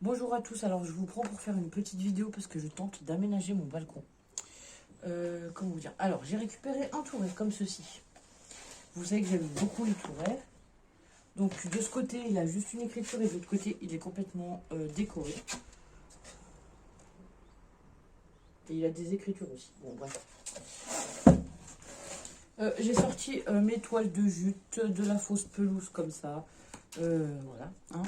Bonjour à tous, alors je vous prends pour faire une petite vidéo parce que je tente d'aménager mon balcon. Comment vous dire? Alors j'ai récupéré un touret comme ceci. Vous savez que j'aime beaucoup les tourets. Donc de ce côté il a juste une écriture et de l'autre côté il est complètement décoré. Et il a des écritures aussi. Bon bref. J'ai sorti mes toiles de jute, de la fausse pelouse comme ça. Voilà. Hein.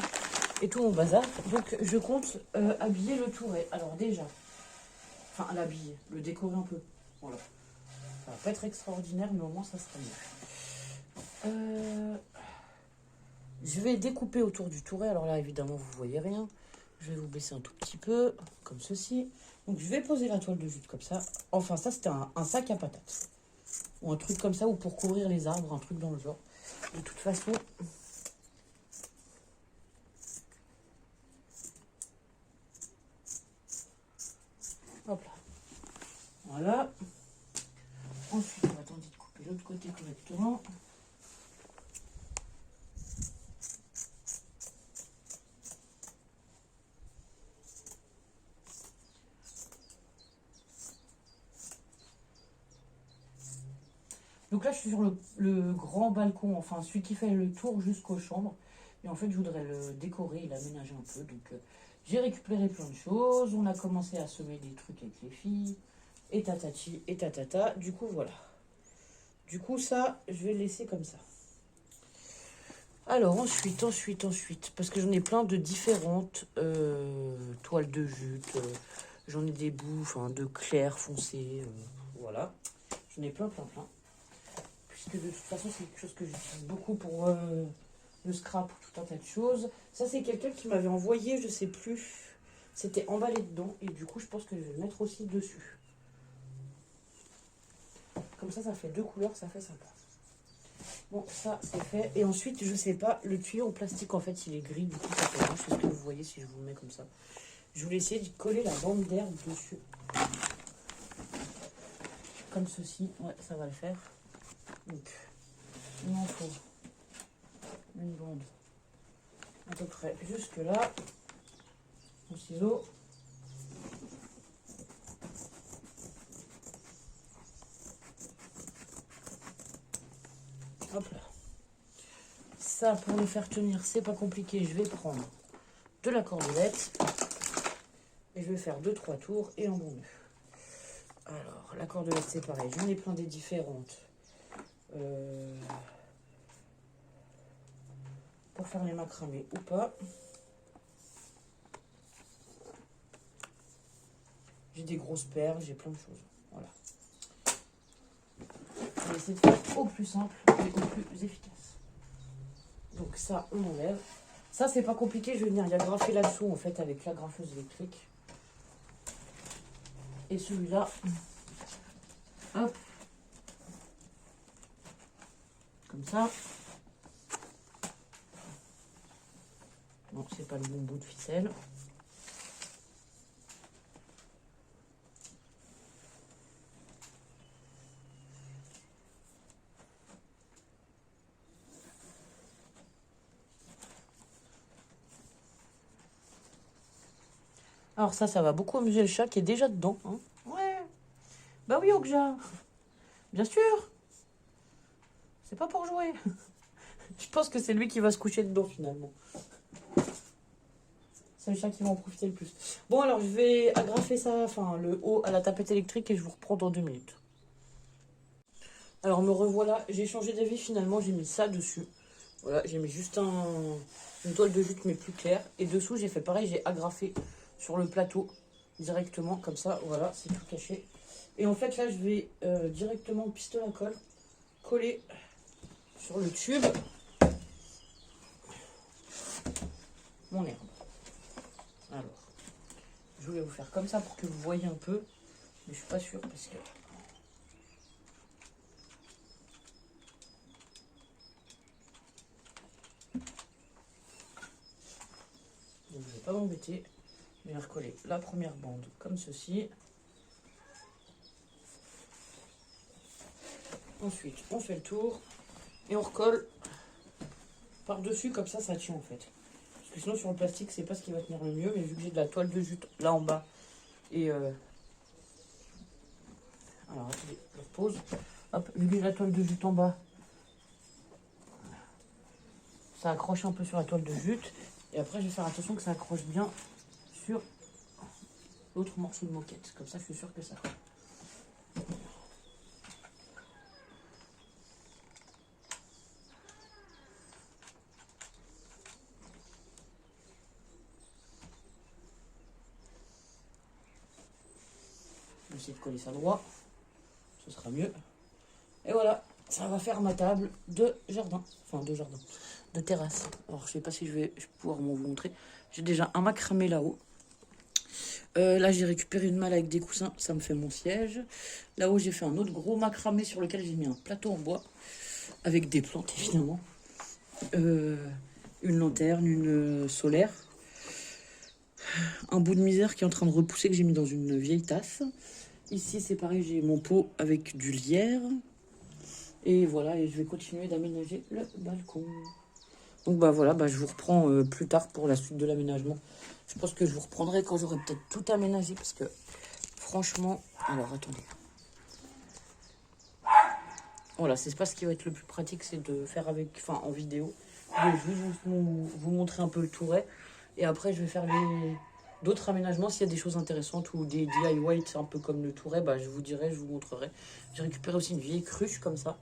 Et tout mon bazar. Donc je compte habiller le touret. Alors déjà, enfin l'habiller, le décorer un peu. Voilà. Ça va pas être extraordinaire, mais au moins ça sera mieux. Je vais découper autour du touret. Alors là, évidemment, vous voyez rien. Je vais vous baisser un tout petit peu, comme ceci. Donc je vais poser la toile de jute comme ça. Enfin, ça c'était un sac à patates. Ou un truc comme ça, ou pour couvrir les arbres, un truc dans le genre. De toute façon... Hop là. Voilà. Ensuite, on va tenter de couper l'autre côté correctement. Donc là, je suis sur le grand balcon, enfin celui qui fait le tour jusqu'aux chambres. Et en fait, je voudrais le décorer et l'aménager un peu. Donc j'ai récupéré plein de choses. On a commencé à semer des trucs avec les filles. Et tatati, et tatata. Du coup, voilà. Du coup, ça, je vais le laisser comme ça. Alors, ensuite, parce que j'en ai plein de différentes toiles de jute. J'en ai des bouts, enfin, de clair foncé. Voilà. J'en ai plein. Puisque de toute façon, c'est quelque chose que j'utilise beaucoup pour le scrap, pour tout un tas de choses. Ça, c'est quelqu'un qui m'avait envoyé, je sais plus. C'était emballé dedans. Et du coup, je pense que je vais le mettre aussi dessus. Comme ça fait deux couleurs, ça fait sympa. Bon, ça, c'est fait. Et ensuite, je sais pas, le tuyau en plastique, en fait, il est gris. Du coup, ça fait rouge. C'est ce que vous voyez si je vous le mets comme ça. Je voulais essayer de coller la bande d'air dessus. Comme ceci. Ouais, ça va le faire. Donc, il m'en faut une bande à peu près jusque là. Mon ciseau. Hop là. Ça, pour le faire tenir, c'est pas compliqué. Je vais prendre de la cordelette. Et je vais faire 2-3 tours et un bon nœud. Alors, la cordelette, c'est pareil. J'en ai plein des différentes. Pour faire les macramés ou pas. J'ai des grosses perles, j'ai plein de choses. Voilà. Je vais essayer de faire au plus simple et au plus efficace. Donc ça, on enlève. Ça, c'est pas compliqué. Je vais venir y agrafer là-dessous, en fait, avec l'agrafeuse électrique. Et celui-là, hop. Comme ça. Non, c'est pas le bon bout de ficelle. Alors ça va beaucoup amuser le chat qui est déjà dedans. Hein. Ouais. Bah oui, Okja. Bien sûr. C'est pas pour jouer. Je pense que c'est lui qui va se coucher dedans finalement. C'est le chat qui va en profiter le plus. Bon alors je vais agrafer ça, enfin le haut à la tapette électrique et je vous reprends dans 2 minutes. Alors me revoilà, j'ai changé d'avis finalement, j'ai mis ça dessus. Voilà, j'ai mis juste une toile de jute mais plus claire. Et dessous j'ai fait pareil, j'ai agrafé sur le plateau directement comme ça, voilà, c'est tout caché. Et en fait là je vais directement au pistolet à colle coller sur le tube mon herbe. Alors, je voulais vous faire comme ça pour que vous voyez un peu, mais je suis pas sûre parce que... Donc je vais pas m'embêter, je vais recoller la première bande comme ceci. Ensuite, on fait le tour et on recolle par-dessus, comme ça tient en fait. Parce que sinon sur le plastique, c'est pas ce qui va tenir le mieux. Mais vu que j'ai de la toile de jute là en bas. Et alors attendez, je repose. Hop, vu que j'ai la toile de jute en bas. Ça accroche un peu sur la toile de jute. Et après, je vais faire attention que ça accroche bien sur l'autre morceau de moquette. Comme ça, je suis sûr que ça. Je vais essayer de coller ça droit. Ce sera mieux. Et voilà, ça va faire ma table de jardin. Enfin, de jardin. De terrasse. Alors, je sais pas si je vais pouvoir vous montrer. J'ai déjà un macramé là-haut. Là, j'ai récupéré une malle avec des coussins. Ça me fait mon siège. Là-haut, j'ai fait un autre gros macramé sur lequel j'ai mis un plateau en bois. Avec des plantes, évidemment. Une lanterne, une solaire. Un bout de misère qui est en train de repousser que j'ai mis dans une vieille tasse. Ici, c'est pareil, j'ai mon pot avec du lierre. Et voilà, et je vais continuer d'aménager le balcon. Donc bah voilà, je vous reprends plus tard pour la suite de l'aménagement. Je pense que je vous reprendrai quand j'aurai peut-être tout aménagé. Parce que franchement... Alors attendez. Voilà, c'est pas ce qui va être le plus pratique, c'est de faire avec... Enfin, en vidéo. Je vais juste vous montrer un peu le touret. Et après, je vais faire d'autres aménagements. S'il y a des choses intéressantes ou des DIY, un peu comme le touret, je vous dirai, je vous montrerai. J'ai récupéré aussi une vieille cruche comme ça.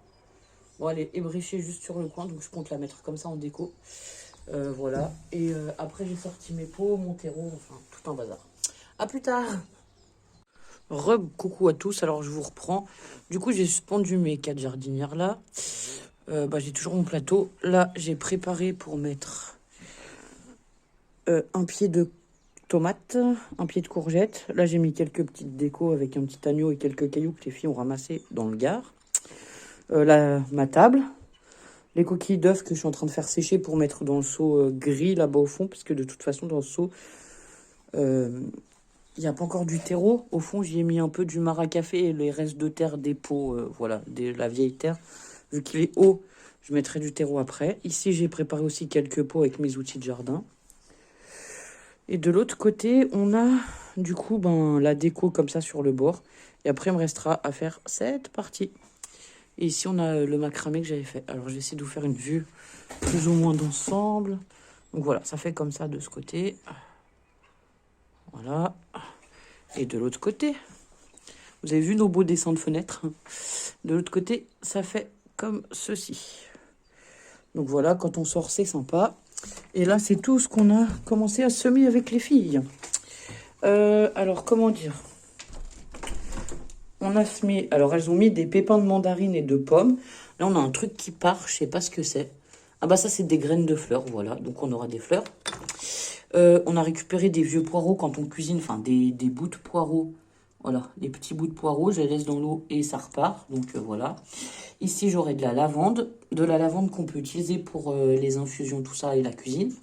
Bon, elle est ébréchée juste sur le coin, donc je compte la mettre comme ça en déco. Voilà. Et après, j'ai sorti mes pots, mon terreau, enfin, tout un bazar. À plus tard. Coucou à tous, alors je vous reprends. Du coup, j'ai suspendu mes 4 jardinières là. J'ai toujours mon plateau. Là, j'ai préparé pour mettre un pied de tomate, un pied de courgette. Là, j'ai mis quelques petites décos avec un petit agneau et quelques cailloux que les filles ont ramassés dans le Gard. Ma table, les coquilles d'œufs que je suis en train de faire sécher pour mettre dans le seau gris là-bas au fond, parce que de toute façon dans le seau il n'y a pas encore du terreau. Au fond, j'y ai mis un peu du maracafé et les restes de terre des pots, voilà, de la vieille terre. Vu qu'il est haut, je mettrai du terreau après. Ici, j'ai préparé aussi quelques pots avec mes outils de jardin. Et de l'autre côté, on a du coup la déco comme ça sur le bord. Et après, il me restera à faire cette partie. Et ici, on a le macramé que j'avais fait. Alors, je vais essayer de vous faire une vue plus ou moins d'ensemble. Donc voilà, ça fait comme ça de ce côté. Voilà. Et de l'autre côté, vous avez vu nos beaux dessins de fenêtres. De l'autre côté, ça fait comme ceci. Donc voilà, quand on sort, c'est sympa. Et là, c'est tout ce qu'on a commencé à semer avec les filles. Alors, comment dire ? On a semé... Alors, elles ont mis des pépins de mandarine et de pommes. Là, on a un truc qui part, je sais pas ce que c'est. Ah ça, c'est des graines de fleurs, voilà. Donc, on aura des fleurs. On a récupéré des vieux poireaux quand on cuisine, enfin, des bouts de poireaux. Voilà, des petits bouts de poireaux, je les laisse dans l'eau et ça repart. Donc, voilà. Ici, j'aurai de la lavande. De la lavande qu'on peut utiliser pour les infusions, tout ça, et la cuisine.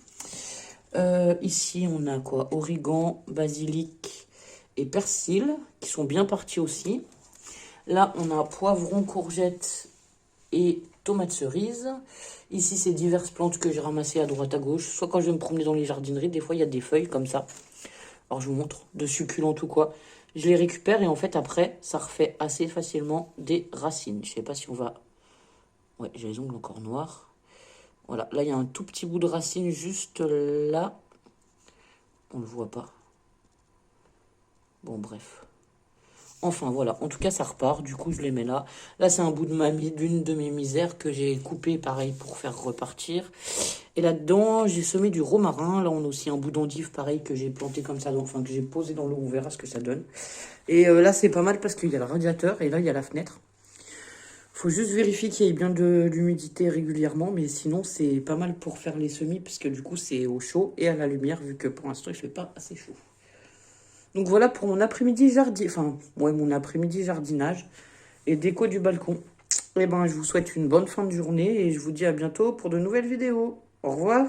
Ici, on a quoi? Origan, basilic et persil, qui sont bien partis aussi. Là, on a poivron, courgette et tomates cerises. Ici, c'est diverses plantes que j'ai ramassées à droite à gauche. Soit quand je vais me promener dans les jardineries, des fois, il y a des feuilles comme ça. Alors, je vous montre, de succulentes ou quoi. Je les récupère et en fait, après, ça refait assez facilement des racines. Je sais pas si on va... Ouais, j'ai les ongles encore noirs. Voilà, là, il y a un tout petit bout de racine juste là. On le voit pas. Bon, bref. Enfin, voilà. En tout cas, ça repart. Du coup, je les mets là. Là, c'est un bout d'une de mes misères que j'ai coupé, pareil, pour faire repartir. Et là-dedans, j'ai semé du romarin. Là, on a aussi un bout d'endive, pareil, que j'ai planté comme ça. Enfin, que j'ai posé dans l'eau. On verra ce que ça donne. Et là, c'est pas mal parce qu'il y a le radiateur. Et là, il y a la fenêtre. Faut juste vérifier qu'il y ait bien de l'humidité régulièrement. Mais sinon, c'est pas mal pour faire les semis. Parce que du coup, c'est au chaud et à la lumière. Vu que pour l'instant, il fait pas assez chaud. Donc voilà pour mon après-midi mon après-midi jardinage et déco du balcon. Et je vous souhaite une bonne fin de journée et je vous dis à bientôt pour de nouvelles vidéos. Au revoir.